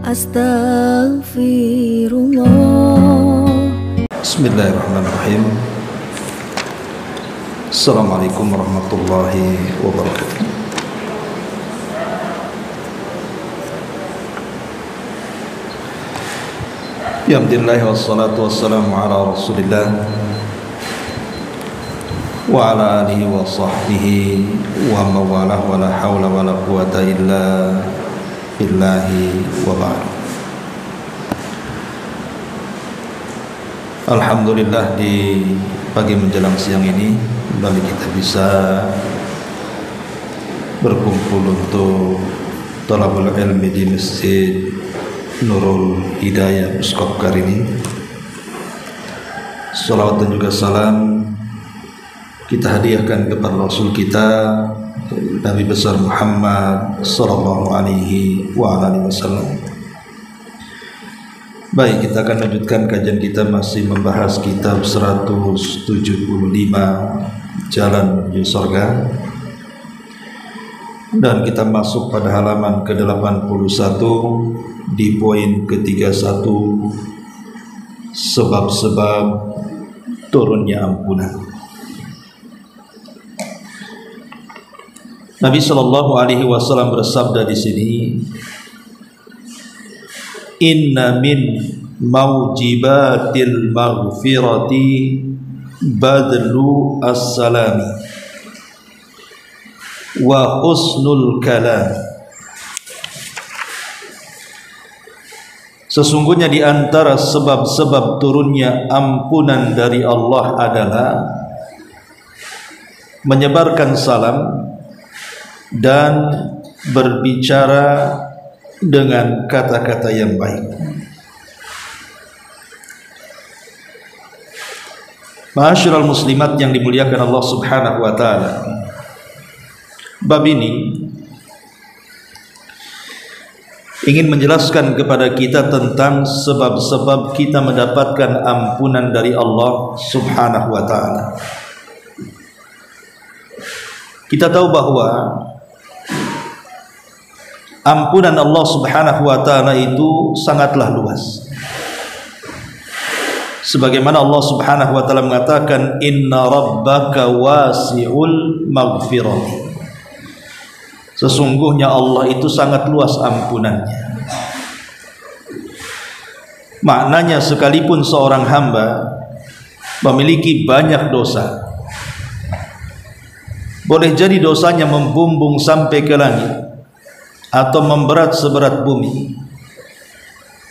Astaghfirullah. Bismillahirrahmanirrahim. Assalamualaikum warahmatullahi wabarakatuh. Alhamdulillah wassalatu wassalamu ala rasulillah wa ala alihi wa sahbihi wa mawalah wa la hawla wa la quwata illa billahi wa ba'd. Alhamdulillah, di pagi menjelang siang ini kembali kita bisa berkumpul untuk thalabul ilmi di Masjid Nurul Hidayah Uskop Karini. Salawat dan juga salam kita hadiahkan kepada Rasul kita Nabi besar Muhammad sallallahu alaihi wa alihi wasallam. Baik, kita akan lanjutkan kajian kita, masih membahas kitab 175 Jalan Menuju Surga, dan kita masuk pada halaman ke-81 di poin ke-31, sebab-sebab turunnya ampunan. Nabi sallallahu alaihi wasallam bersabda di sini, inna min maujibatil maghfirati badlu as-salami wa husnul kalam. Sesungguhnya di antara sebab-sebab turunnya ampunan dari Allah adalah menyebarkan salam dan berbicara dengan kata-kata yang baik. Ma'asyiral muslimat yang dimuliakan Allah Subhanahu wa taala, bab ini ingin menjelaskan kepada kita tentang sebab-sebab kita mendapatkan ampunan dari Allah Subhanahu wa taala. Kita tahu bahwa ampunan Allah Subhanahu wa taala itu sangatlah luas. Sebagaimana Allah Subhanahu wa taala mengatakan, inna rabbaka wasi'ul maghfirati. Sesungguhnya Allah itu sangat luas ampunannya. Maknanya sekalipun seorang hamba memiliki banyak dosa, boleh jadi dosanya membumbung sampai ke langit atau memberat seberat bumi,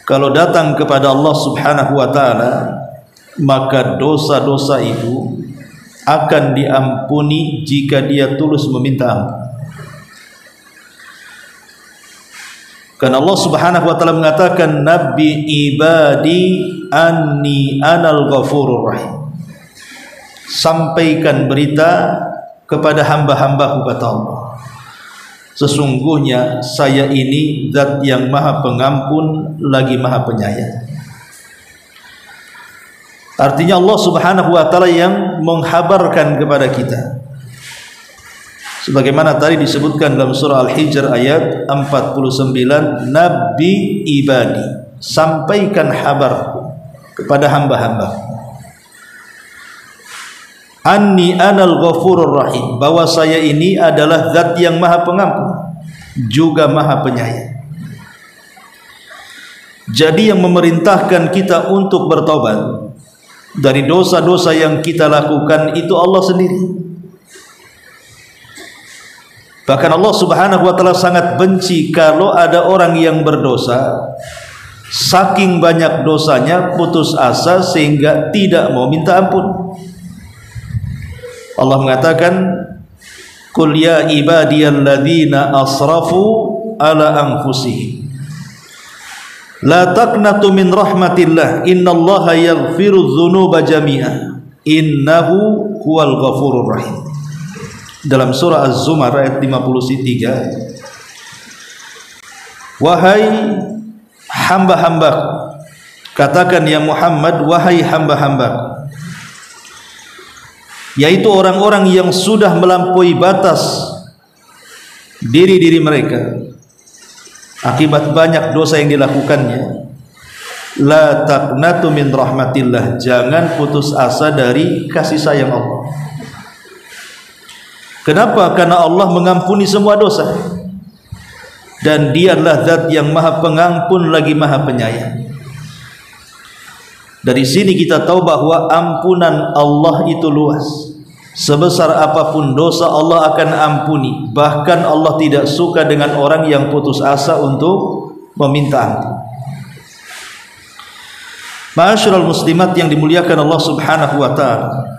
kalau datang kepada Allah Subhanahu wa taala, maka dosa-dosa itu akan diampuni jika dia tulus meminta ampun. Karena Allah Subhanahu wa taala mengatakan, Nabi ibadi anni anal ghafurur rahim. Sampaikan berita kepada hamba-hambaku, kata Allah, sesungguhnya saya ini zat yang maha pengampun lagi maha penyayang. Artinya Allah Subhanahu wa taala yang menghabarkan kepada kita, sebagaimana tadi disebutkan dalam surah Al-Hijr ayat 49, Nabi ibadi, sampaikan habarku kepada hamba-hambaku, anni anal ghafurur rahim, bahwa saya ini adalah zat yang maha pengampun juga maha penyayang. Jadi yang memerintahkan kita untuk bertobat dari dosa-dosa yang kita lakukan itu Allah sendiri. Bahkan Allah Subhanahu wa taala sangat benci kalau ada orang yang berdosa, saking banyak dosanya putus asa sehingga tidak mau minta ampun. Allah mengatakan, qul ya ibadiyalladzina asrafu ala anfusihim la taqnatu min rahmatillah innallaha yaghfirudz dzunuba jami'a innahu huwal ghafurur rahim. Dalam surah Az-Zumar ayat 53, wahai hamba-hambaku, katakan ya Muhammad, wahai hamba-hambaku, yaitu orang-orang yang sudah melampaui batas diri-diri mereka, akibat banyak dosa yang dilakukannya. La taqnatu min rahmatillah, jangan putus asa dari kasih sayang Allah. Kenapa? Karena Allah mengampuni semua dosa, dan Dia adalah Zat yang Maha Pengampun lagi Maha Penyayang. Dari sini kita tahu bahwa ampunan Allah itu luas. Sebesar apapun dosa Allah akan ampuni. Bahkan Allah tidak suka dengan orang yang putus asa untuk meminta ampun. Ma'asyiral muslimat yang dimuliakan Allah Subhanahu wa taala.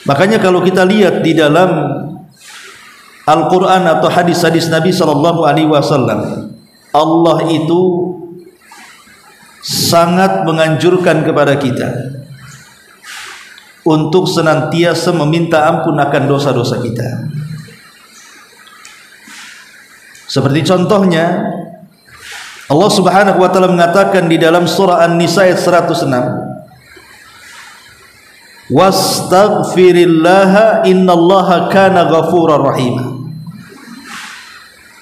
Makanya kalau kita lihat di dalam Al-Qur'an atau hadis-hadis Nabi sallallahu alaihi wasallam, Allah itu sangat menganjurkan kepada kita untuk senantiasa meminta ampun akan dosa-dosa kita. Seperti contohnya Allah Subhanahu wa taala mengatakan di dalam surah An-Nisa ayat 106, wastaghfirillaha innallaha kana ghafurar rahim.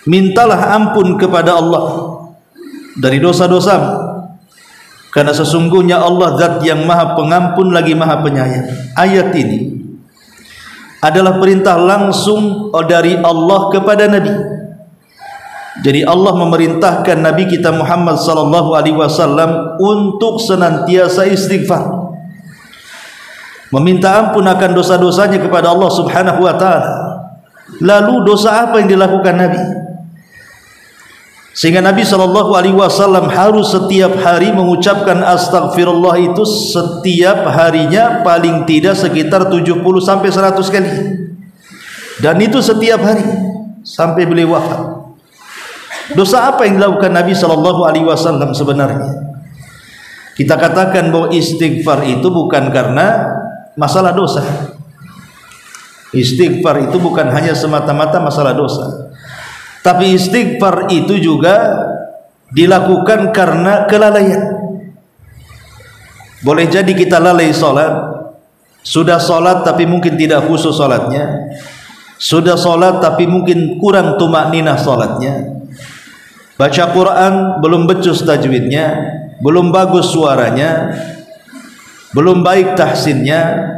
Mintalah ampun kepada Allah dari dosa-dosamu, karena sesungguhnya Allah Zat yang Maha Pengampun lagi Maha Penyayang. Ayat ini adalah perintah langsung dari Allah kepada Nabi. Jadi Allah memerintahkan Nabi kita Muhammad sallallahu alaihi wasallam untuk senantiasa istighfar, meminta ampun akan dosa-dosanya kepada Allah Subhanahu wa taala. Lalu dosa apa yang dilakukan Nabi? Sehingga Nabi SAW harus setiap hari mengucapkan astagfirullah itu setiap harinya paling tidak sekitar 70 sampai 100 kali. Dan itu setiap hari sampai beliau wafat. Dosa apa yang dilakukan Nabi SAW sebenarnya? Kita katakan bahwa istighfar itu bukan karena masalah dosa. Istighfar itu bukan hanya semata-mata masalah dosa, tapi istighfar itu juga dilakukan karena kelalaian. Boleh jadi kita lalai sholat, sudah sholat tapi mungkin tidak khusyuk sholatnya, sudah sholat tapi mungkin kurang tumakninah sholatnya, baca Quran belum becus tajwidnya, belum bagus suaranya, belum baik tahsinnya,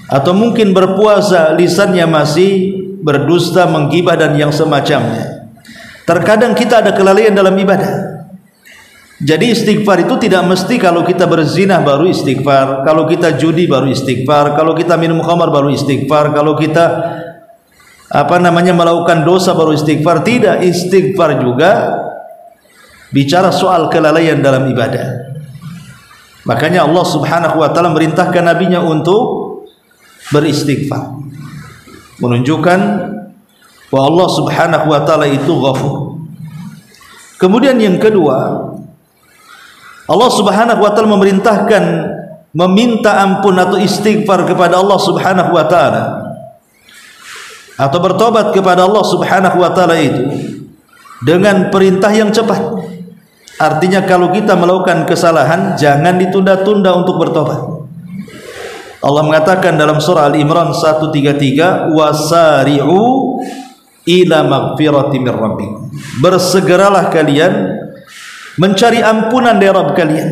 atau mungkin berpuasa lisannya masih berdusta, menggibah dan yang semacamnya. Terkadang kita ada kelalaian dalam ibadah. Jadi istighfar itu tidak mesti kalau kita berzina baru istighfar, kalau kita judi baru istighfar, kalau kita minum khamar baru istighfar, kalau kita melakukan dosa baru istighfar. Tidak, istighfar juga bicara soal kelalaian dalam ibadah. Makanya Allah Subhanahu wa taala merintahkan nabinya untuk beristighfar, menunjukkan bahwa Allah Subhanahu wa taala itu Ghafur. Kemudian yang kedua, Allah Subhanahu wa taala memerintahkan meminta ampun atau istighfar kepada Allah Subhanahu wa taala, atau bertobat kepada Allah Subhanahu wa taala itu dengan perintah yang cepat. Artinya kalau kita melakukan kesalahan jangan ditunda-tunda untuk bertobat. Allah mengatakan dalam surah Al-Imran 133, wasari'u ila magfirati mir rabbikum. Bersegeralah kalian mencari ampunan dari Rabb kalian.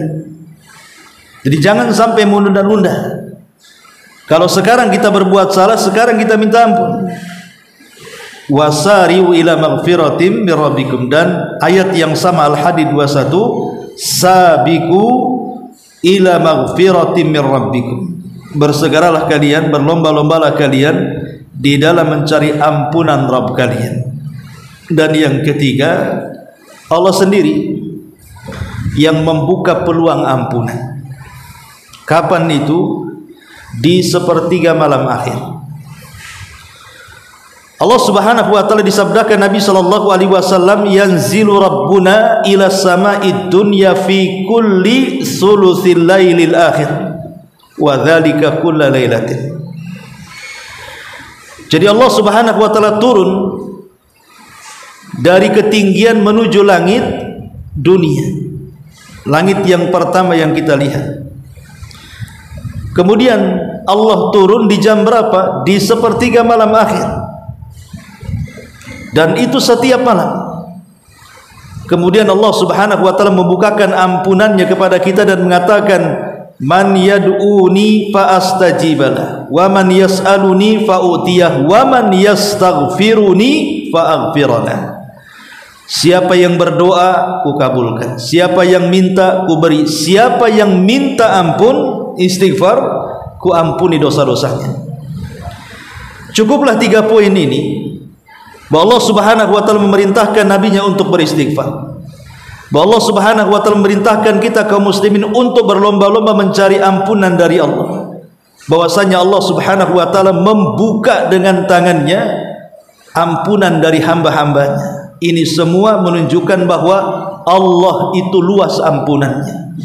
Jadi jangan sampai menunda-nunda. Kalau sekarang kita berbuat salah, sekarang kita minta ampun. Wasari'u ila magfirati mir rabbikum. Dan ayat yang sama Al-Hadid 21, sabiqu ila magfirati mir rabbikum. Bersegeralah kalian, berlomba-lombalah kalian di dalam mencari ampunan Rabb kalian. Dan yang ketiga, Allah sendiri yang membuka peluang ampunan. Kapan itu? Di sepertiga malam akhir. Allah Subhanahu wa taala disabdakan Nabi sallallahu alaihi wasallam, yanzilu rabbuna ila sama'id dunya fi kulli sulusil lailil akhir wa dzalika kulla lailatin. Jadi Allah Subhanahu wa taala turun dari ketinggian menuju langit dunia, langit yang pertama yang kita lihat. Kemudian Allah turun di jam berapa? Di sepertiga malam akhir. dan itu setiap malam. Kemudian Allah Subhanahu wa taala membukakan ampunannya kepada kita dan mengatakan, man yad'uni fa astajibalah wa man yas'aluni fa utiyah wa man yastaghfiruni fa aghfiralah. Siapa yang berdoa ku kabulkan, siapa yang minta ku beri, siapa yang minta ampun istighfar ku ampuni dosa-dosanya. Cukuplah 3 poin ini bahwa Allah Subhanahu wa taala memerintahkan nabinya untuk beristighfar, bahwa Allah Subhanahu wa taala memerintahkan kita kaum muslimin untuk berlomba-lomba mencari ampunan dari Allah, bahwasanya Allah Subhanahu wa taala membuka dengan tangannya ampunan dari hamba-hambanya. Ini semua menunjukkan bahwa Allah itu luas ampunannya.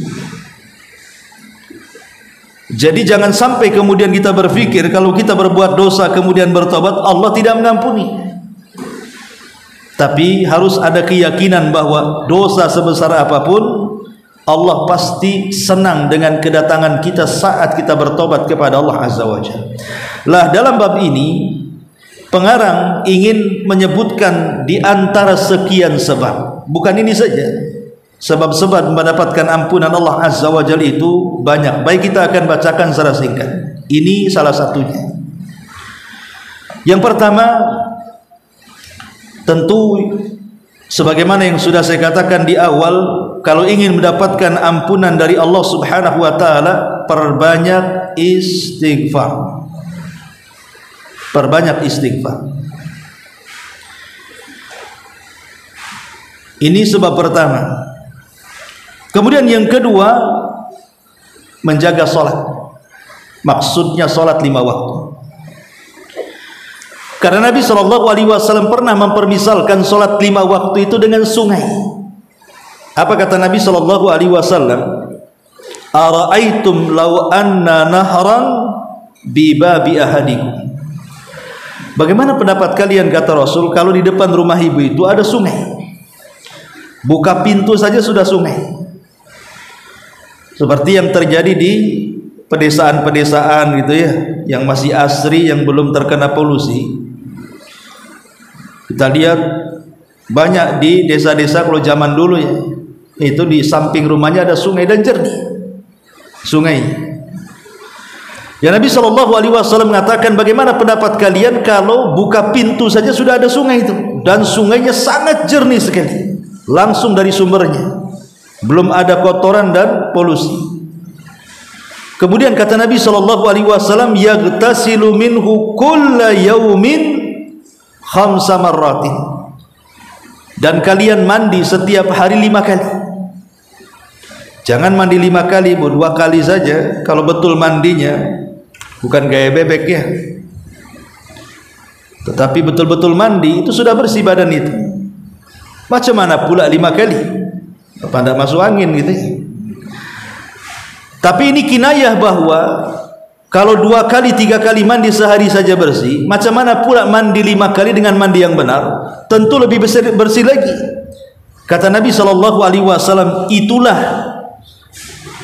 Jadi jangan sampai kemudian kita berpikir kalau kita berbuat dosa kemudian bertobat Allah tidak mengampuni. Tapi harus ada keyakinan bahwa dosa sebesar apapun Allah pasti senang dengan kedatangan kita saat kita bertobat kepada Allah Azza wa Jalla. Lah dalam bab ini pengarang ingin menyebutkan di antara sekian sebab, bukan ini saja. Sebab-sebab mendapatkan ampunan Allah Azza wa Jalla itu banyak. Baik, kita akan bacakan secara singkat. Ini salah satunya. Yang pertama, tentu sebagaimana yang sudah saya katakan di awal, kalau ingin mendapatkan ampunan dari Allah Subhanahu wa taala, perbanyak istighfar. Perbanyak istighfar. Ini sebab pertama. Kemudian yang kedua, menjaga sholat. Maksudnya sholat 5 waktu. Karena Nabi SAW pernah mempermisalkan sholat 5 waktu itu dengan sungai. Apa kata Nabi SAW? Ara'aitum law anna nahran bi babi ahadikum. Bagaimana pendapat kalian, kata Rasul, kalau di depan rumah ibu itu ada sungai? Buka pintu saja sudah sungai. Seperti yang terjadi di pedesaan-pedesaan gitu ya, yang masih asri, yang belum terkena polusi. Kita lihat banyak di desa-desa kalau zaman dulu ya, itu di samping rumahnya ada sungai dan jernih sungai. Ya Nabi SAW mengatakan, bagaimana pendapat kalian kalau buka pintu saja sudah ada sungai itu, dan sungainya sangat jernih sekali, langsung dari sumbernya, belum ada kotoran dan polusi. Kemudian kata Nabi SAW, yaghtasilu minhu kulla yaumin 5 marratin, dan kalian mandi setiap hari 5 kali. Jangan mandi 5 kali, 2 kali saja kalau betul mandinya, bukan gaya bebek ya, tetapi betul-betul mandi itu sudah bersih badan itu. Macam mana pula 5 kali? Apa tidak masuk angin gitu ya? Tapi ini kinayah bahwa kalau 2 kali 3 kali mandi sehari saja bersih, macam mana pula mandi 5 kali dengan mandi yang benar? Tentu lebih bersih lagi. Kata Nabi SAW, itulah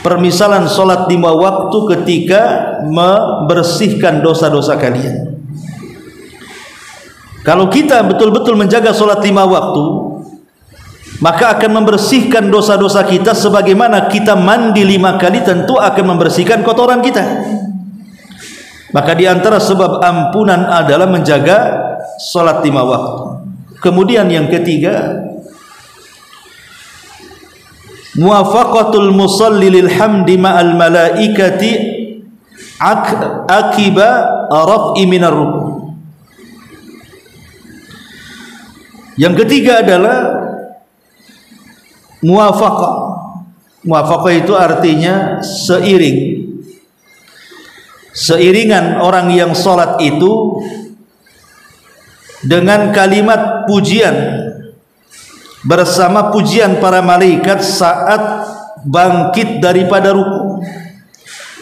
permisalan solat 5 waktu ketika membersihkan dosa-dosa kalian. Kalau kita betul-betul menjaga solat 5 waktu, maka akan membersihkan dosa-dosa kita sebagaimana kita mandi 5 kali tentu akan membersihkan kotoran kita. Maka di antara sebab ampunan adalah menjaga solat 5 waktu. Kemudian yang ketiga, muwafaqatul musalli lil hamdi ma'al malaikati akiba raf'i minar ruku'. Yang ketiga adalah muwafaqah. Muwafaqah itu artinya seiringan orang yang sholat itu dengan kalimat pujian bersama pujian para malaikat saat bangkit daripada ruku.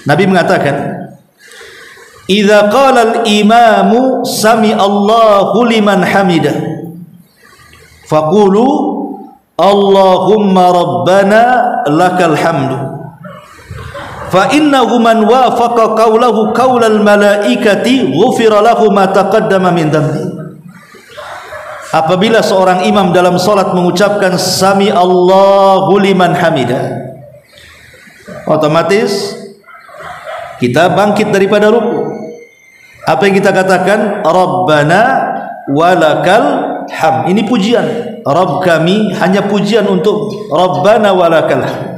Nabi mengatakan, idza qala al-imamu sami Allahu liman hamidah faqulu Allahumma rabbana lakal hamdu fa innahu man wafaqa qawlahu qawlal malaikati ghufira lahu ma taqaddama min dhanbi. apabila seorang imam dalam salat mengucapkan sami Allahu liman hamidah, otomatis kita bangkit daripada ruku. Apa yang kita katakan? Rabbana walakal ham. Ini pujian. Rabb kami, hanya pujian untuk Rabbana walakal ham.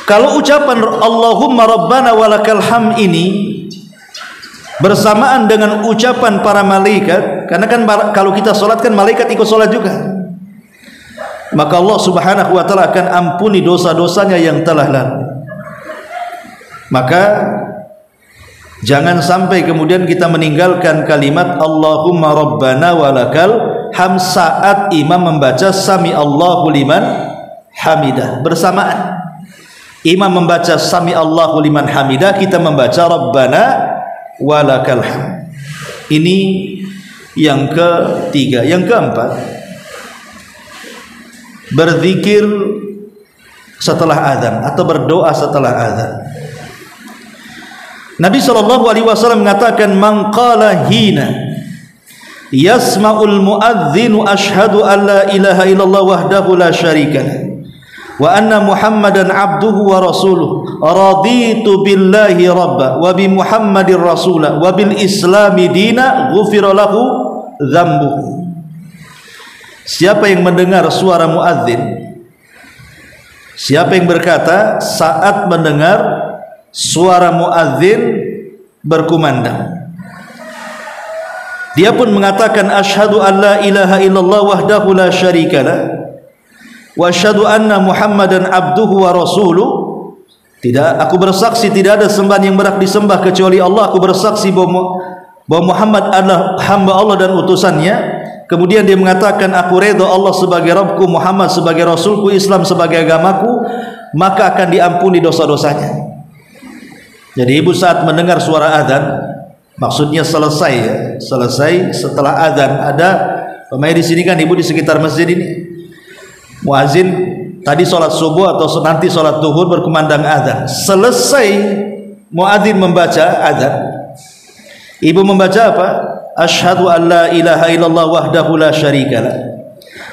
Kalau ucapan Allahumma Rabbana walakal ham ini bersamaan dengan ucapan para malaikat, karena kan kalau kita solat kan malaikat ikut solat juga, maka Allah subhanahu wa ta'ala akan ampuni dosa-dosanya yang telah lalu. Maka jangan sampai kemudian kita meninggalkan kalimat Allahumma Rabbana walakal ham saat imam membaca sami Allahu liman hamidah. Bersamaan imam membaca sami Allahu liman hamidah, kita membaca Rabbana walakal ham. Ini yang ketiga. Yang keempat, berzikir setelah azan atau berdoa setelah azan. Nabi SAW mengatakan, man qala hina yasma'ul muadzinu asyhadu an la ilaha illallah wahdahu la syarika wa anna Muhammadan abduhu wa rasuluh raditu billahi rabba wa bi Muhammadir rasula wa bil islami dina ghufira lahu dzambuhu. Siapa yang mendengar suara muadzin, siapa yang berkata saat mendengar suara muadzin berkumandang, dia pun mengatakan asyhadu an la ilaha illallah wahdahu la syarikalah wa asyhadu anna Muhammadan abduhu wa rasuluh. Tidak, aku bersaksi tidak ada sembahan yang berhak disembah kecuali Allah. Aku bersaksi bahwa Muhammad adalah hamba Allah dan utusannya. Kemudian dia mengatakan, aku redha Allah sebagai Rabbku, Muhammad sebagai Rasulku, Islam sebagai agamaku, maka akan diampuni dosa-dosanya. Jadi ibu saat mendengar suara azan, maksudnya selesai ya, selesai setelah azan. Ada pemain di sini kan ibu di sekitar masjid ini, muazin tadi sholat subuh atau nanti sholat zuhur berkumandang azan. Selesai muazin membaca azan, ibu membaca apa? Asyhadu an la ilaha illallah wahdahu la syarikalah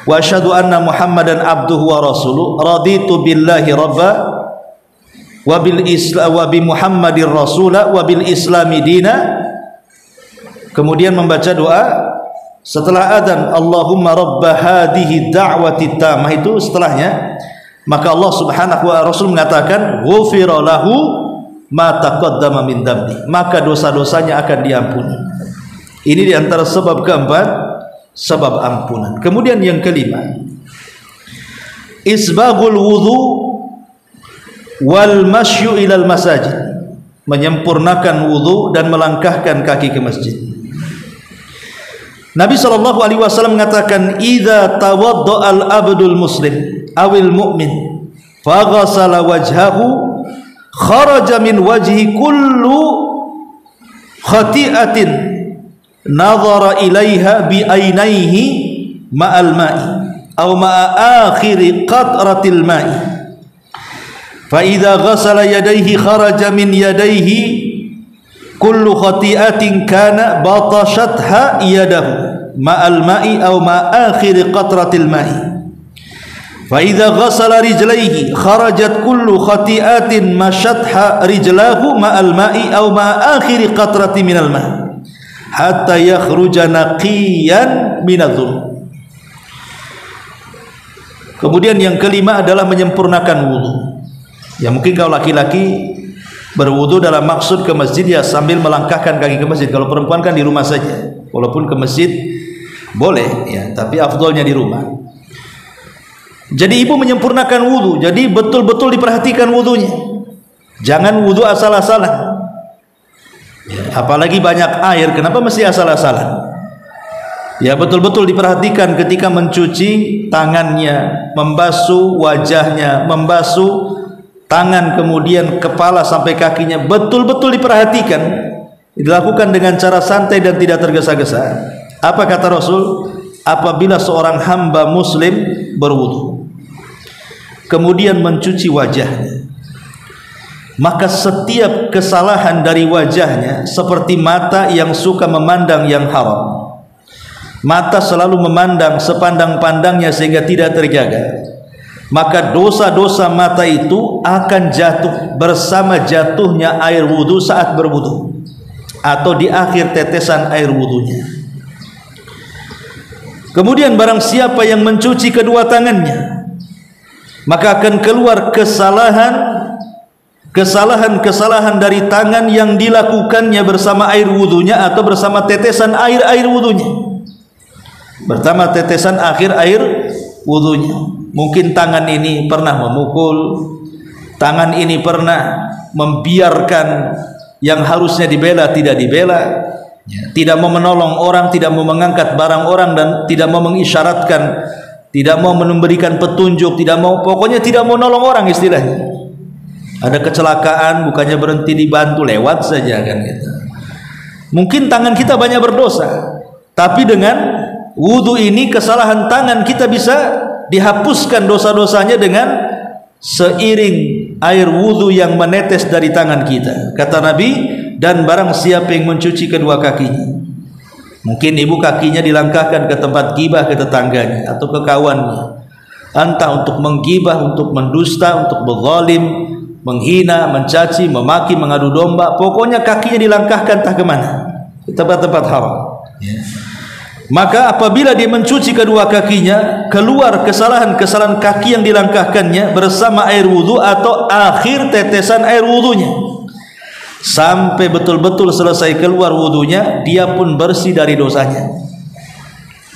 wa asyhadu anna Muhammadan abduhu wa rasuluh raditu billahi rabba wa bil islam wa bi Muhammadir rasula wa bil islami dina. Kemudian membaca doa setelah adzan, Allahumma rabba hadhihi da'wati tammah, itu setelahnya. Maka Allah subhanahu wa Rasul mengatakan ghufira lahu ma taqaddama min dzambi, maka dosa-dosanya akan diampuni. Ini diantara sebab keempat, sebab ampunan. Kemudian yang kelima, isbagul wudu wal masyu ilal masajid, menyempurnakan wudu dan melangkahkan kaki ke masjid. Nabi SAW mengatakan, idza tawadda al abdul muslim awil mu'min faghasala wajhahu kharaja min wajhi kullu khati'atin nadhara ilaiha bi ainaihi ma'al ma'i aw ma'a akhiri qatratil ma'i fa idza ghasala yadayhi kharaja min yadayhi kullu khati'atin kana batashatha yadahu ma'al ma'i aw ma'a akhiri qatratil ma'i fa idza ghasala rijlaihi kharajat kullu khati'atin mashatha rijlahu ma'al ma'i aw ma'a akhiri qatrati minal ma'i hatta yakhruja naqiyan minadh-dhunub. Kemudian yang kelima adalah menyempurnakan wudu. Ya mungkin kalau laki-laki berwudu dalam maksud ke masjid ya sambil melangkahkan kaki ke masjid. Kalau perempuan kan di rumah saja. Walaupun ke masjid boleh ya, tapi afdolnya di rumah. Jadi ibu menyempurnakan wudu. Jadi betul-betul diperhatikan wudunya. Jangan wudu asal-asalan. Ya, apalagi banyak air, kenapa mesti asal-asalan? Ya betul-betul diperhatikan ketika mencuci tangannya, membasuh wajahnya, membasuh tangan kemudian kepala sampai kakinya, betul-betul diperhatikan, dilakukan dengan cara santai dan tidak tergesa-gesa. Apa kata Rasul? Apabila seorang hamba muslim berwudu kemudian mencuci wajahnya, maka setiap kesalahan dari wajahnya seperti mata yang suka memandang yang haram, mata selalu memandang sepandang-pandangnya sehingga tidak terjaga, maka dosa-dosa mata itu akan jatuh bersama jatuhnya air wudu saat berwudu atau di akhir tetesan air wudunya. Kemudian barang siapa yang mencuci kedua tangannya, maka akan keluar kesalahan dari tangan yang dilakukannya bersama air wudunya atau bersama tetesan air wudunya, bersama tetesan akhir air wudunya. Mungkin tangan ini pernah memukul, tangan ini pernah membiarkan yang harusnya dibela tidak dibela, tidak mau menolong orang, tidak mau mengangkat barang orang, dan tidak mau mengisyaratkan, tidak mau memberikan petunjuk, pokoknya tidak mau nolong orang istilahnya. Ada kecelakaan, bukannya berhenti dibantu, lewat saja kan gitu. Mungkin tangan kita banyak berdosa, tapi dengan wudu ini kesalahan tangan kita bisa dihapuskan dosa-dosanya dengan seiring air wudu yang menetes dari tangan kita. Kata Nabi, dan barang siapa yang mencuci kedua kakinya, mungkin ibu kakinya dilangkahkan ke tempat gibah ke tetangganya atau ke kawannya, entah untuk menggibah, untuk mendusta, untuk berzalim, menghina, mencaci, memaki, mengadu domba, pokoknya kakinya dilangkahkan entah kemana, ke tempat-tempat haram. Maka apabila dia mencuci kedua kakinya, keluar kesalahan-kesalahan kaki yang dilangkahkannya bersama air wudu atau akhir tetesan air wudunya, sampai betul-betul selesai keluar wudunya, dia pun bersih dari dosanya.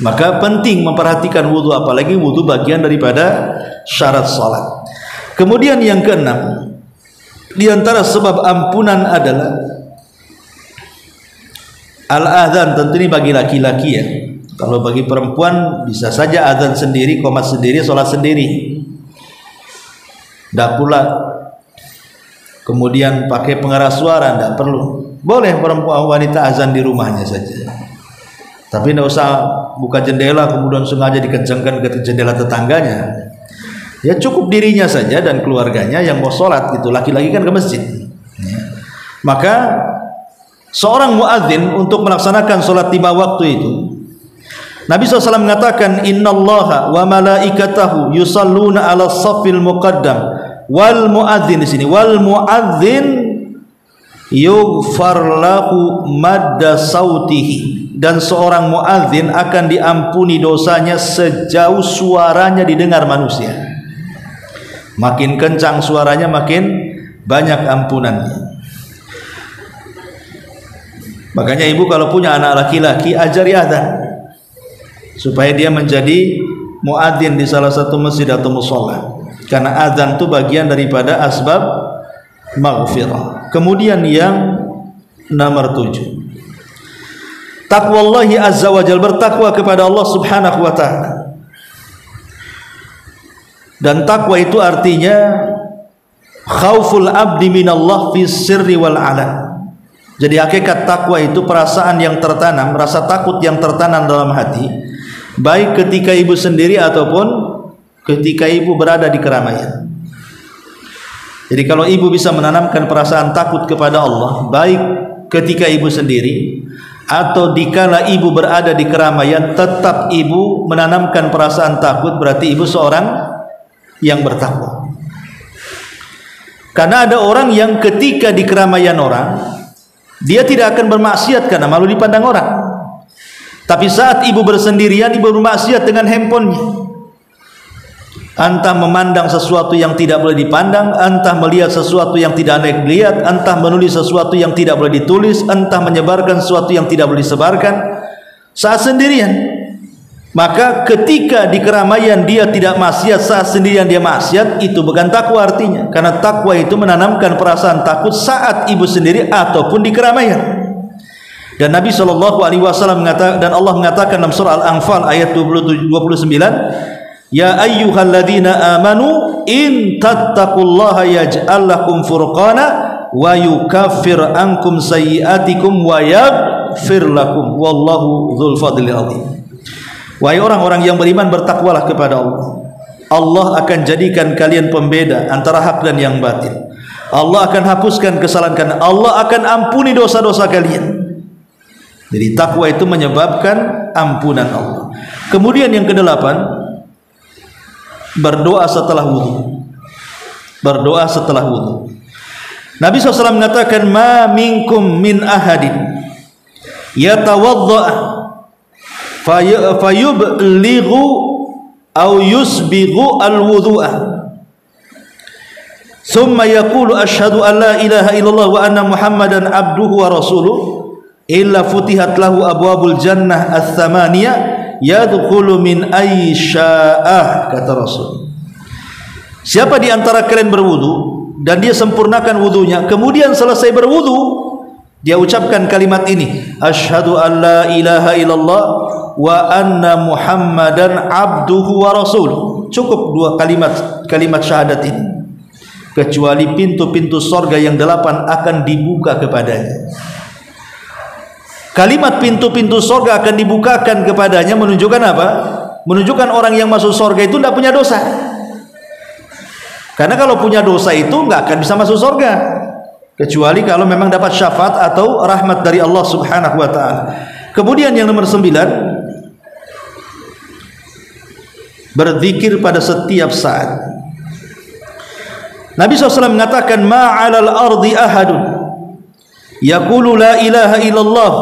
Maka penting memperhatikan wudu, apalagi wudu bagian daripada syarat salat. Kemudian yang keenam, di antara sebab ampunan adalah al-adzan. Tentu ini bagi laki-laki ya. Kalau bagi perempuan bisa saja adzan sendiri, qomat sendiri, sholat sendiri, tidak pula kemudian pakai pengeras suara, tidak perlu. Boleh perempuan wanita azan di rumahnya saja, tapi tidak usah buka jendela kemudian sengaja dikencangkan ke jendela tetangganya. Ya cukup dirinya saja dan keluarganya yang mau sholat gitu. Laki-laki kan ke masjid. Maka seorang muadzin untuk melaksanakan sholat 5 waktu itu, Nabi SAW mengatakan, innallaha wa malaikatahu yusalluna ala saffil muqaddam wal muadzin. Di sini wal muadzin yughfar lahu madda sautihi, dan seorang muadzin akan diampuni dosanya sejauh suaranya didengar manusia. Makin kencang suaranya makin banyak ampunannya. Makanya ibu kalau punya anak laki-laki, ajari adzan supaya dia menjadi muadzin di salah satu masjid atau mushola, karena adzan itu bagian daripada asbab maghfirah. Kemudian yang nomor 7, taqwallahi azza wa jalla, bertakwa kepada Allah subhanahu wa ta'ala. Dan takwa itu artinya khauful abdi minallah fi sirri wal alan. Jadi hakikat takwa itu perasaan yang tertanam, rasa takut yang tertanam dalam hati, baik ketika ibu sendiri ataupun ketika ibu berada di keramaian. Jadi kalau ibu bisa menanamkan perasaan takut kepada Allah, baik ketika ibu sendiri atau dikala ibu berada di keramaian, tetap ibu menanamkan perasaan takut, berarti ibu seorang yang bertakwa. Karena ada orang yang ketika di keramaian orang, dia tidak akan bermaksiat karena malu dipandang orang. Tapi saat ibu bersendirian, ibu bermaksiat dengan handphonenya. Entah memandang sesuatu yang tidak boleh dipandang, entah melihat sesuatu yang tidak layak dilihat, entah menulis sesuatu yang tidak boleh ditulis, entah menyebarkan sesuatu yang tidak boleh disebarkan saat sendirian. Maka ketika di keramaian dia tidak maksiat, saat sendirian dia maksiat, itu bukan takwa artinya. Karena takwa itu menanamkan perasaan takut saat ibu sendiri ataupun di keramaian. Dan Nabi SAW mengatakan, dan Allah mengatakan dalam surah Al-Anfal ayat 29, ya ayyuhalladzina amanu in tattaqullaha yaj'al lakum furqana wa yukaffir ankum sayyi'atikum wa yaghfir lakum wallahu dzul fadlil azim. Wahai orang-orang yang beriman, bertakwalah kepada Allah. Allah akan jadikan kalian pembeda antara hak dan yang batil. Allah akan hapuskan kesalahan kalian. Allah akan ampuni dosa-dosa kalian. Jadi takwa itu menyebabkan ampunan Allah. Kemudian yang kedelapan, berdoa setelah wudu. Berdoa setelah wudu. Nabi SAW mengatakan, ma minkum min ahadin yatawadda'a fayublighu aw yusbighu al-wudu'a thumma yaqulu asyhadu an la ilaha illallah wa anna muhammadan abduhu wa rasuluh illa futihat lahu abwabul jannah ats-tsamaniyah yadkhulu min ayyi sya'ah, kata Rasul. Siapa di antara kalian berwudu dan dia sempurnakan wudunya, kemudian selesai berwudu dia ucapkan kalimat ini, asyhadu an la ilaha illallah wa anna muhammadan abduhu wa rasuluh. Cukup dua kalimat syahadat ini, kecuali pintu-pintu sorga yang 8 akan dibuka kepadanya. Kalimat pintu-pintu sorga akan dibukakan kepadanya menunjukkan apa? Menunjukkan orang yang masuk sorga itu tidak punya dosa. Karena kalau punya dosa itu nggak akan bisa masuk sorga, kecuali kalau memang dapat syafaat atau rahmat dari Allah Subhanahu wa ta'ala. Kemudian yang nomor 9, berzikir pada setiap saat. Nabi SAW mengatakan, ma'alal ardi ahadun yaqulu la ilaha illallah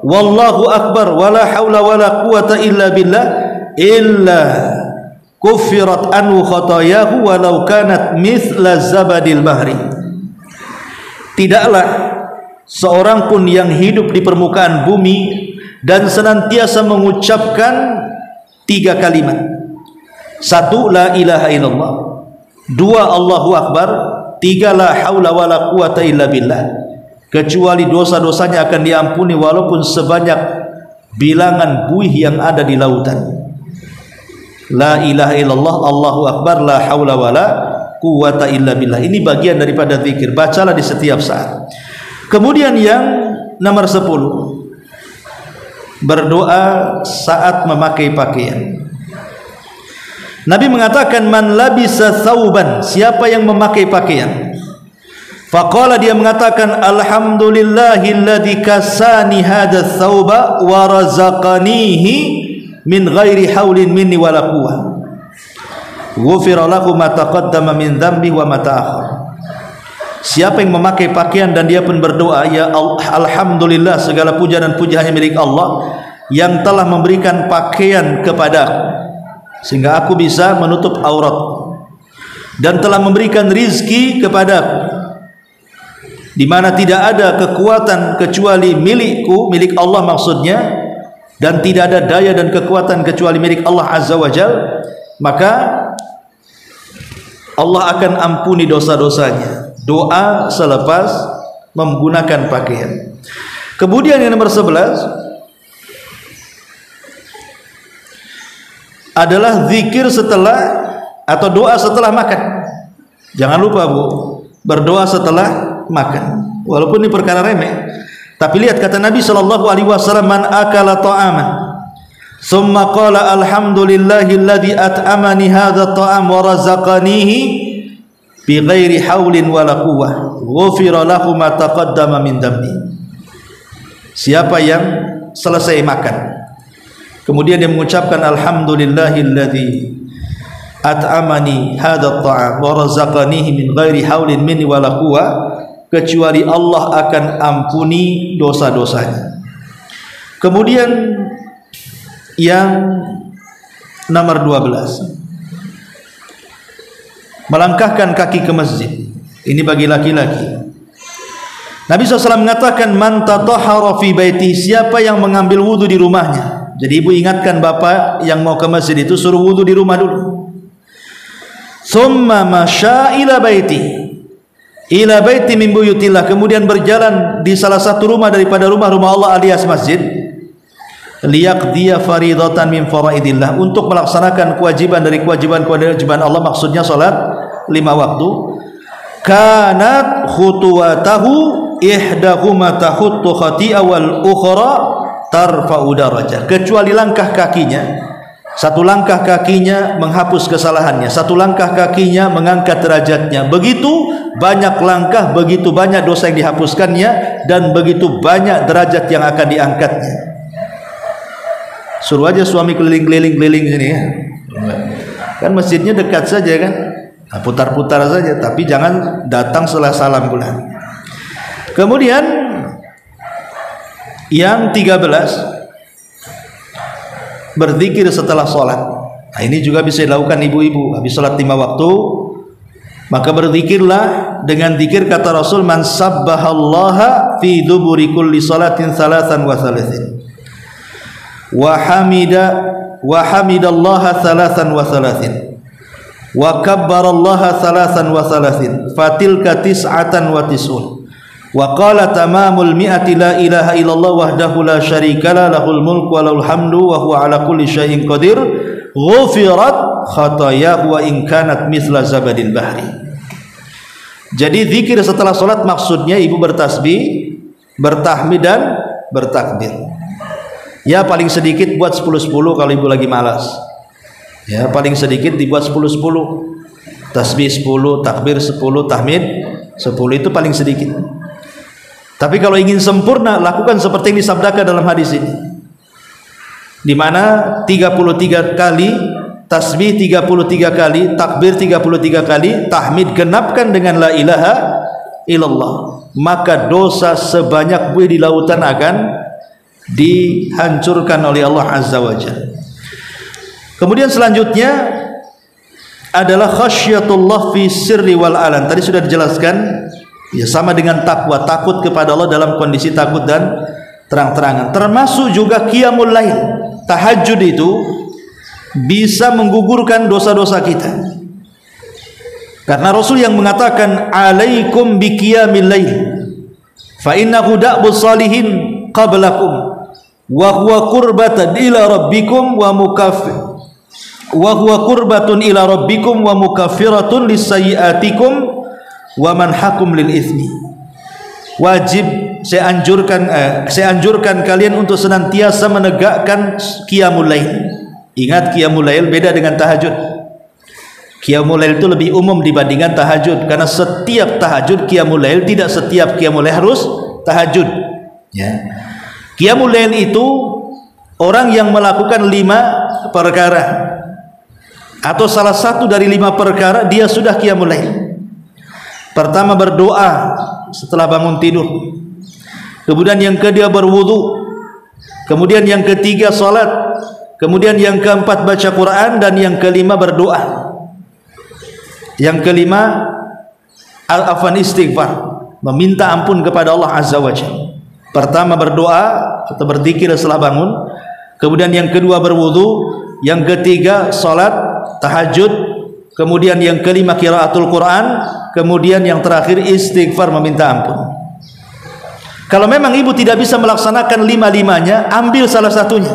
wallahu akbar wala haula wala quwata illa billah illa kuffirat anhu khatayahu walau kanat mithla zabadil bahri. Tidaklah seorang pun yang hidup di permukaan bumi dan senantiasa mengucapkan 3 kalimat. 1, la ilaha illallah. 2, Allahu akbar. 3, la haula wala quwata illa billah. Kecuali dosa-dosanya akan diampuni walaupun sebanyak bilangan buih yang ada di lautan. La ilaha illallah, Allahu akbar, la haula wala quwata illa billah. Ini bagian daripada zikir. Bacalah di setiap saat. Kemudian yang nomor 10, berdoa saat memakai pakaian. Nabi mengatakan, man labisa thawban, siapa yang memakai pakaian, faqala, dia mengatakan, alhamdulillahilladzi kasani hadha thawba wa razaqanihi min ghairi haulin minni wala quwwah ghufira lahu ma taqaddama min dhanbi wa ma ta'akhkhar. Siapa yang memakai pakaian dan dia pun berdoa, ya alhamdulillah, segala puja dan puji hanya milik Allah yang telah memberikan pakaian kepadaku sehingga aku bisa menutup aurat, dan telah memberikan rizki kepadaku di mana tidak ada kekuatan kecuali milikku, milik Allah maksudnya, dan tidak ada daya dan kekuatan kecuali milik Allah Azza wa Jal, maka Allah akan ampuni dosa-dosanya. Doa selepas menggunakan pakaian. Kemudian yang nomor 11 adalah zikir setelah atau doa setelah makan. Jangan lupa Bu, berdoa setelah makan. Walaupun ini perkara remeh, tapi lihat kata Nabi SAW, man akala ta'aman summa qala alhamdulillahilladzi at'amani hadha ta'am wa razaqanihi bi ghairi haulin wala quwwah ghufira lahu ma taqaddama min dhanbi. Siapa yang selesai makan kemudian dia mengucapkan alhamdulillahilladzi at'amani hadha ta'am wa razaqanihi min ghairi haulin minni wala quwwah, kecuali Allah akan ampuni dosa-dosanya. Kemudian yang nomor 12, melangkahkan kaki ke masjid. Ini bagi laki-laki. Nabi SAW mengatakan, man tatahhara fi baiti, siapa yang mengambil wudu di rumahnya. Jadi ibu ingatkan bapak yang mau ke masjid itu suruh wudu di rumah dulu. Summa masya ila baiti min buyutillah, kemudian berjalan di salah satu rumah daripada rumah-rumah Allah alias masjid, liyaqdiya faridatan min faraidillah, untuk melaksanakan kewajiban dari kewajiban Allah, maksudnya salat 5 waktu. Kanat khutuwatahu ihdahuma tahuttu khati'a wal ukhra tarfa'u darajah, kecuali langkah kakinya Satu langkah kakinya menghapus kesalahannya, satu langkah kakinya mengangkat derajatnya. Begitu banyak langkah, begitu banyak dosa yang dihapuskannya, dan begitu banyak derajat yang akan diangkatnya. Suruh aja suami keliling-keliling sini ya. Kan masjidnya dekat saja kan, nah, putar-putar saja, tapi jangan datang setelah salam pula. Kemudian yang 13, berzikir setelah sholat. Nah, ini juga bisa dilakukan ibu-ibu. Habis sholat 5 waktu, maka berzikirlah dengan zikir kata Rasul, man sabbahallaha fi duburi kulli sholatin thalathan wa thalathin wa hamidallaha thalathan wa thalathin wa kabbarallaha thalathan wa thalathin fatilka tis'atan wa tis'un wa qala tamamul mi'ati la ilaha illallah wahdahu la syarikalah lahul mulku wa lahul hamdu wa huwa ala kulli syai'in qadir ghufirat khatayahu wa in kanat mithla zabadil bahri. Jadi zikir setelah salat maksudnya ibu bertasbih, bertahmid dan bertakbir. Ya paling sedikit buat 10-10 kalau ibu lagi malas. Ya paling sedikit dibuat 10-10. Tasbih 10, takbir 10, tahmid 10, itu paling sedikit. Tapi kalau ingin sempurna, lakukan seperti yang disabdakan dalam hadis ini, di mana 33 kali tasbih, 33 kali takbir, 33 kali tahmid, genapkan dengan la ilaha illallah, maka dosa sebanyak buih di lautan akan dihancurkan oleh Allah Azza wa Jalla. Kemudian selanjutnya adalah khasyatullah fi sirri wal alan. Tadi sudah dijelaskan, ya sama dengan takwa, takut kepada Allah dalam kondisi takut dan terang-terangan. Termasuk juga qiyamul lail, tahajud itu bisa menggugurkan dosa-dosa kita. Karena Rasul yang mengatakan alaikum bi qiyamil lail fa innahu da'bus salihin qablakum wa huwa qurbatun ila rabbikum wa mukaffir wa huwa qurbatun ila rabbikum wa mukaffiratun lisayyiatikum wa manhakum lil itsmi. Wajib saya anjurkan kalian untuk senantiasa menegakkan qiyamul lail. Ingat, qiyamul lail beda dengan tahajud. Qiyamul lail itu lebih umum dibandingkan tahajud, karena setiap tahajud qiyamul lail, tidak setiap qiyamul lail harus tahajud, ya. Qiyamul lail itu orang yang melakukan 5 perkara atau salah satu dari 5 perkara, dia sudah qiyamul lail. Pertama, berdoa setelah bangun tidur. Kemudian yang kedua, berwudu. Kemudian yang ketiga, salat. Kemudian yang keempat, baca Quran. Dan yang kelima, berdoa. Yang kelima, istighfar, meminta ampun kepada Allah Azza wa Jalla. Pertama, berdoa atau berzikir setelah bangun. Kemudian yang kedua, berwudu. Yang ketiga, salat, tahajud. Kemudian yang kelima, qiraatul Quran. Kemudian yang terakhir, istighfar, meminta ampun. Kalau memang ibu tidak bisa melaksanakan 5-5-nya, ambil salah satunya.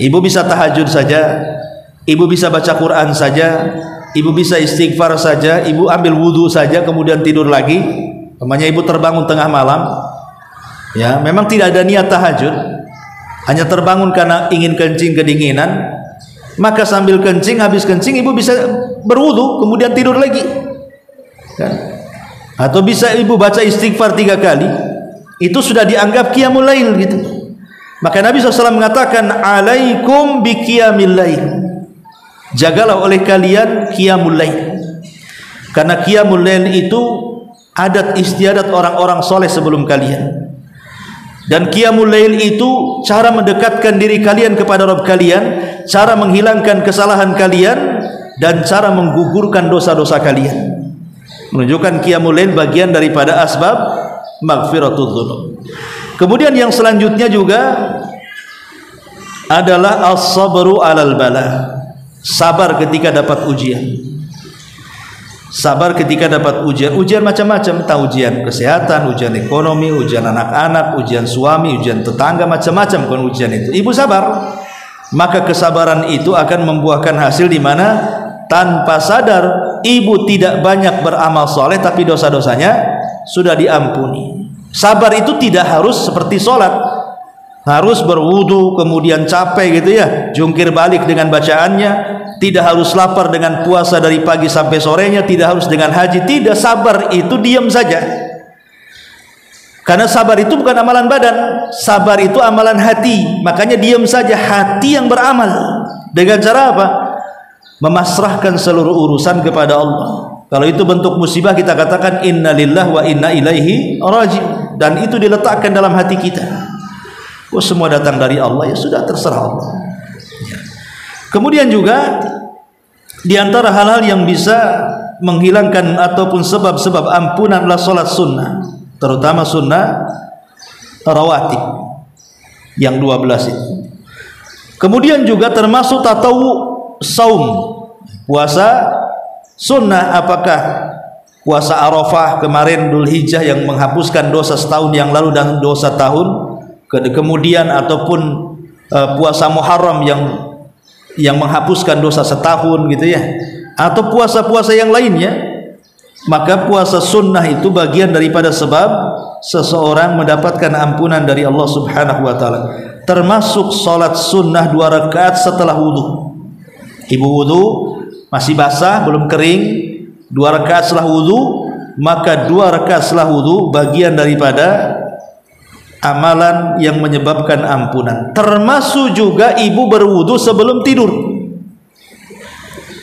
Ibu bisa tahajud saja, ibu bisa baca Quran saja, ibu bisa istighfar saja, ibu ambil wudhu saja, kemudian tidur lagi. Namanya ibu terbangun tengah malam, ya memang tidak ada niat tahajud, hanya terbangun karena ingin kencing kedinginan, maka sambil kencing, habis kencing ibu bisa berwudhu kemudian tidur lagi, kan? Atau bisa ibu baca istighfar 3 kali, itu sudah dianggap qiyamul lail gitu. Maka Nabi SAW mengatakan alaikum bi qiyamil lail, jagalah oleh kalian qiyamul lail, karena qiyamul lail itu adat istiadat orang-orang soleh sebelum kalian. Dan qiyamul lail itu cara mendekatkan diri kalian kepada Rabb kalian, cara menghilangkan kesalahan kalian, dan cara menggugurkan dosa-dosa kalian. Menunjukkan qiyamul lail bagian daripada asbab maghfiratul dzunub. Kemudian yang selanjutnya juga adalah as-sabru 'alal bala, sabar ketika dapat ujian. Sabar ketika dapat ujian. Ujian macam-macam, entah ujian kesehatan, ujian ekonomi, ujian anak-anak, ujian suami, ujian tetangga, macam-macam kan ujian itu. Ibu sabar, maka kesabaran itu akan membuahkan hasil di mana tanpa sadar ibu tidak banyak beramal soleh, tapi dosa-dosanya sudah diampuni. Sabar itu tidak harus seperti sholat. harus berwudu kemudian capek gitu ya, jungkir balik dengan bacaannya, tidak harus lapar dengan puasa dari pagi sampai sorenya, tidak harus dengan haji, tidak. Sabar itu diam saja, karena sabar itu bukan amalan badan, sabar itu amalan hati. Makanya diam saja, hati yang beramal. Dengan cara apa? Memasrahkan seluruh urusan kepada Allah. Kalau itu bentuk musibah, kita katakan inna lillahi wa inna ilaihi raji'un, dan itu diletakkan dalam hati kita. Oh, semua datang dari Allah, ya sudah, terserah Allah. Kemudian juga di antara hal-hal yang bisa menghilangkan ataupun sebab-sebab ampunan adalah salat sunnah, terutama sunnah rawatib yang 12 itu. Kemudian juga termasuk tatawu saum, puasa sunnah. Apakah puasa Arafah kemarin, Dzulhijjah, yang menghapuskan dosa setahun yang lalu dan dosa tahun kemudian, ataupun puasa Muharram yang menghapuskan dosa setahun gitu ya, atau puasa-puasa yang lainnya. Maka puasa sunnah itu bagian daripada sebab seseorang mendapatkan ampunan dari Allah Subhanahu wa taala. Termasuk salat sunnah 2 rakaat setelah wudu. Ibu wudu masih basah, belum kering, 2 rakaat setelah wudu, maka 2 rakaat setelah wudu bagian daripada amalan yang menyebabkan ampunan. Termasuk juga ibu berwudu sebelum tidur.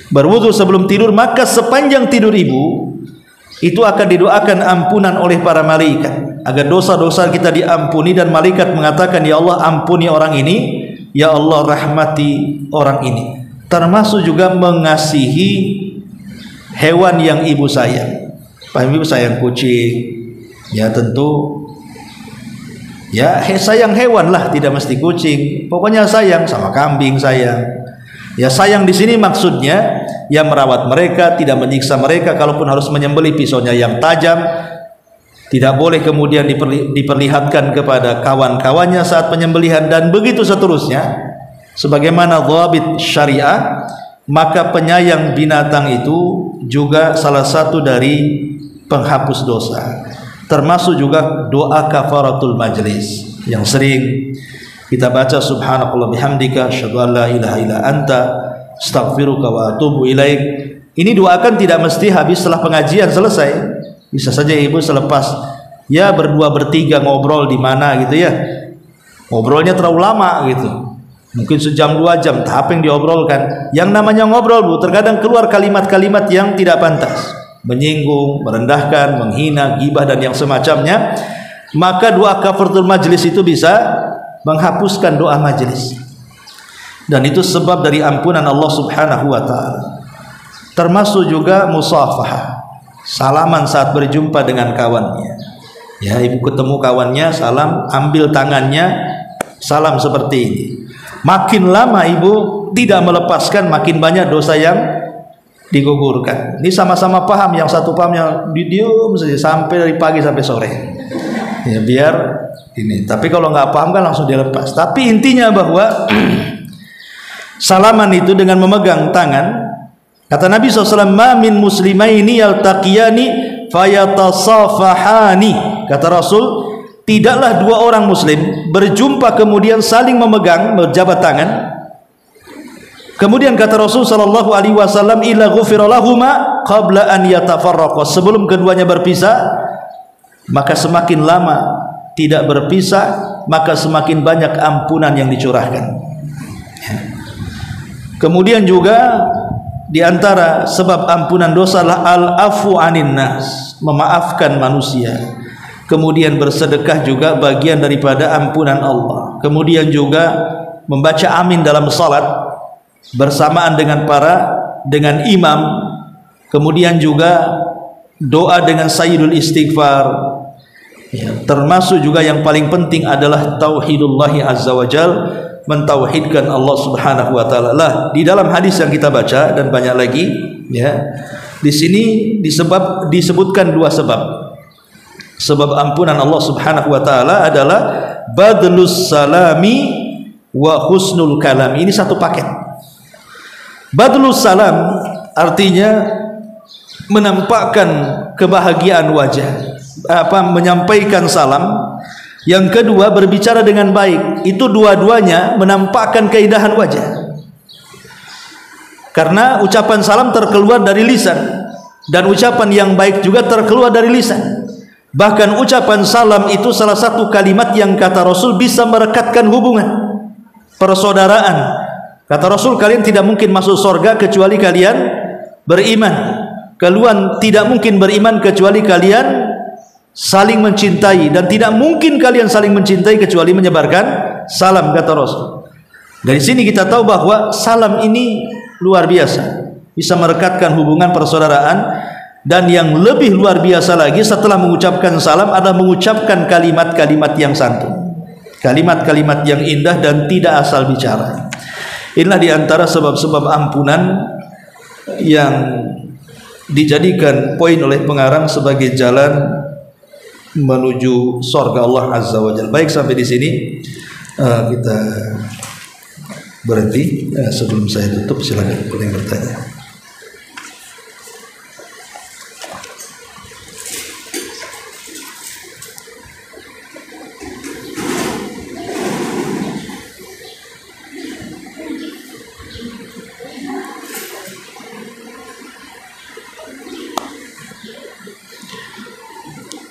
Berwudu sebelum tidur, maka sepanjang tidur ibu itu akan didoakan ampunan oleh para malaikat, agar dosa-dosa kita diampuni, dan malaikat mengatakan, ya Allah ampuni orang ini, ya Allah rahmati orang ini. Termasuk juga mengasihi hewan yang ibu sayang. Paham ibu sayang kucing, ya tentu ya sayang hewan lah, tidak mesti kucing, pokoknya sayang sama kambing sayang. Ya sayang di sini maksudnya ya merawat mereka, tidak menyiksa mereka. Kalaupun harus menyembelih, pisaunya yang tajam, tidak boleh kemudian diperlihatkan kepada kawan-kawannya saat penyembelihan, dan begitu seterusnya. Sebagaimana dhabit syariah, maka penyayang binatang itu juga salah satu dari penghapus dosa. Termasuk juga doa kafaratul majlis yang sering kita baca, subhanakallah bihamdika asyhadu an la ilaha illa anta astaghfiruka wa atubu ilaik. Ini doakan tidak mesti habis setelah pengajian selesai. Bisa saja ibu selepas ya berdua bertiga ngobrol di mana gitu ya, ngobrolnya terlalu lama gitu, mungkin sejam 2 jam, apa yang diobrolkan? Yang namanya ngobrol bu, terkadang keluar kalimat-kalimat yang tidak pantas, menyinggung, merendahkan, menghina, ghibah dan yang semacamnya. Maka doa kafaratul majlis itu bisa menghapuskan doa majlis, dan itu sebab dari ampunan Allah Subhanahu wa taala. Termasuk juga musafahah, salaman saat berjumpa dengan kawannya. Ya, ibu ketemu kawannya, salam, ambil tangannya, salam seperti ini. Makin lama ibu tidak melepaskan, makin banyak dosa yang digugurkan. Ini sama-sama paham, yang satu paham, yang didium saja sampai dari pagi sampai sore. Ya biar ini. Tapi kalau nggak paham kan langsung dilepas. Tapi intinya bahwa salaman itu dengan memegang tangan. Kata Nabi SAW, ma min muslimaini yaltaqiyani fayatasafahani. Kata Rasul, tidaklah 2 orang muslim berjumpa kemudian saling memegang, berjabat tangan. Kemudian kata Rasul sallallahu alaihi wasallam, illa ghufira lahuma qabla an yatafarraqa. Sebelum keduanya berpisah, maka semakin lama tidak berpisah, maka semakin banyak ampunan yang dicurahkan. Kemudian juga di antara sebab ampunan dosa adalah al-afu anin nas, memaafkan manusia. Kemudian bersedekah juga bagian daripada ampunan Allah. Kemudian juga membaca amin dalam salat bersamaan dengan imam. Kemudian juga doa dengan sayyidul istighfar. Ya, termasuk juga yang paling penting adalah tauhidullahi azza wajal, mentauhidkan Allah Subhanahu wa taala. Lah, di dalam hadis yang kita baca dan banyak lagi ya, di sini disebutkan 2 sebab. Sebab ampunan Allah Subhanahu wa taala adalah badlus salami wa husnul kalam. Ini satu paket. Badlus salam artinya menampakkan kebahagiaan wajah, menyampaikan salam Yang kedua, berbicara dengan baik. Itu dua-duanya menampakkan keindahan wajah. Karena ucapan salam terkeluar dari lisan, dan ucapan yang baik juga terkeluar dari lisan. Bahkan ucapan salam itu salah satu kalimat yang kata Rasul bisa merekatkan hubungan persaudaraan. Kata Rasul, kalian tidak mungkin masuk surga kecuali kalian beriman. Kalian tidak mungkin beriman kecuali kalian saling mencintai, dan tidak mungkin kalian saling mencintai kecuali menyebarkan salam, kata Rasul. Dari sini kita tahu bahwa salam ini luar biasa, bisa merekatkan hubungan persaudaraan. Dan yang lebih luar biasa lagi, setelah mengucapkan salam adalah mengucapkan kalimat-kalimat yang santun, kalimat-kalimat yang indah dan tidak asal bicara. Inilah diantara sebab-sebab ampunan yang dijadikan poin oleh pengarang sebagai jalan menuju surga Allah Azza wa Jalla. Baik, sampai di sini kita berhenti. Sebelum saya tutup, silakan boleh bertanya.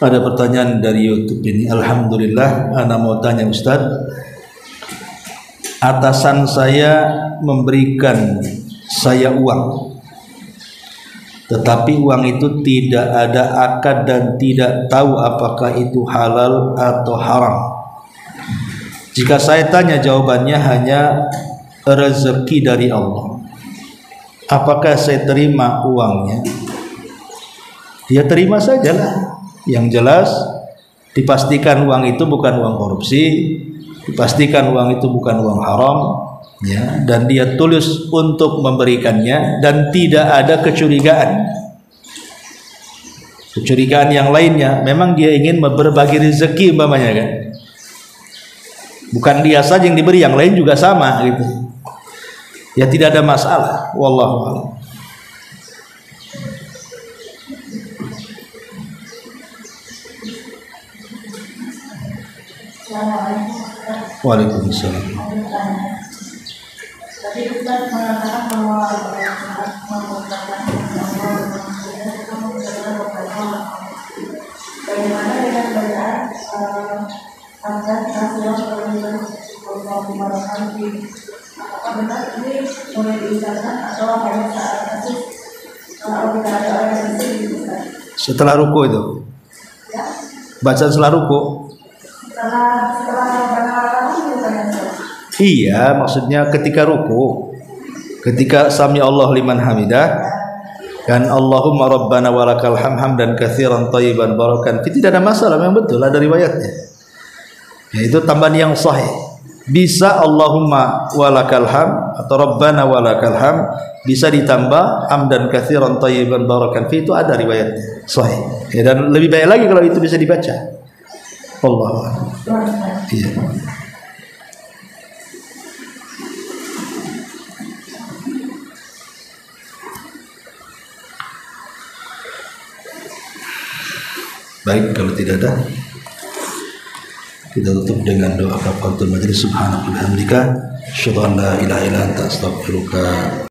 Ada pertanyaan dari YouTube ini. Alhamdulillah, ana mau tanya Ustaz, atasan saya memberikan saya uang, tetapi uang itu tidak ada akad dan tidak tahu apakah itu halal atau haram. Jika saya tanya, jawabannya hanya rezeki dari Allah. Apakah saya terima uangnya? Ya, terima sajalah. Yang jelas dipastikan uang itu bukan uang korupsi, dipastikan uang itu bukan uang haram, ya, dan dia tulus untuk memberikannya dan tidak ada kecurigaan. Kecurigaan yang lainnya, memang dia ingin berbagi rezeki umpamanya kan. Bukan dia saja yang diberi, yang lain juga sama gitu. Ya, tidak ada masalah. Wallahu a'lam. Waalaikumsalam. Tadi Ustaz mengatakan bahwa bagaimana dengan bacaan Apakah benar ini boleh diucapkan atau hanya saat kasus kalau tidak ada orang yang bisa? Setelah ruku itu? Ya. Bacaan setelah ruku? Iya, maksudnya ketika ruku, ketika sami Allah liman hamidah, kan Allahumma rabbana walakal hamdan katsiran thayyiban barakan, tidak ada masalah, memang betul ada riwayatnya. Ya, itu tambahan yang sahih. Bisa Allahumma walakal ham atau rabbana walakal ham, bisa ditambah hamdan katsiran thayyiban barakan, itu ada riwayatnya sahih. Ya, dan lebih baik lagi kalau itu bisa dibaca. Allah. Iya. Baik, kalau tidak ada, kita tutup dengan doa kafaratul majelis. Subhanakallahumma wa bihamdika, asyhadu an la ilaha illa anta, astaghfiruka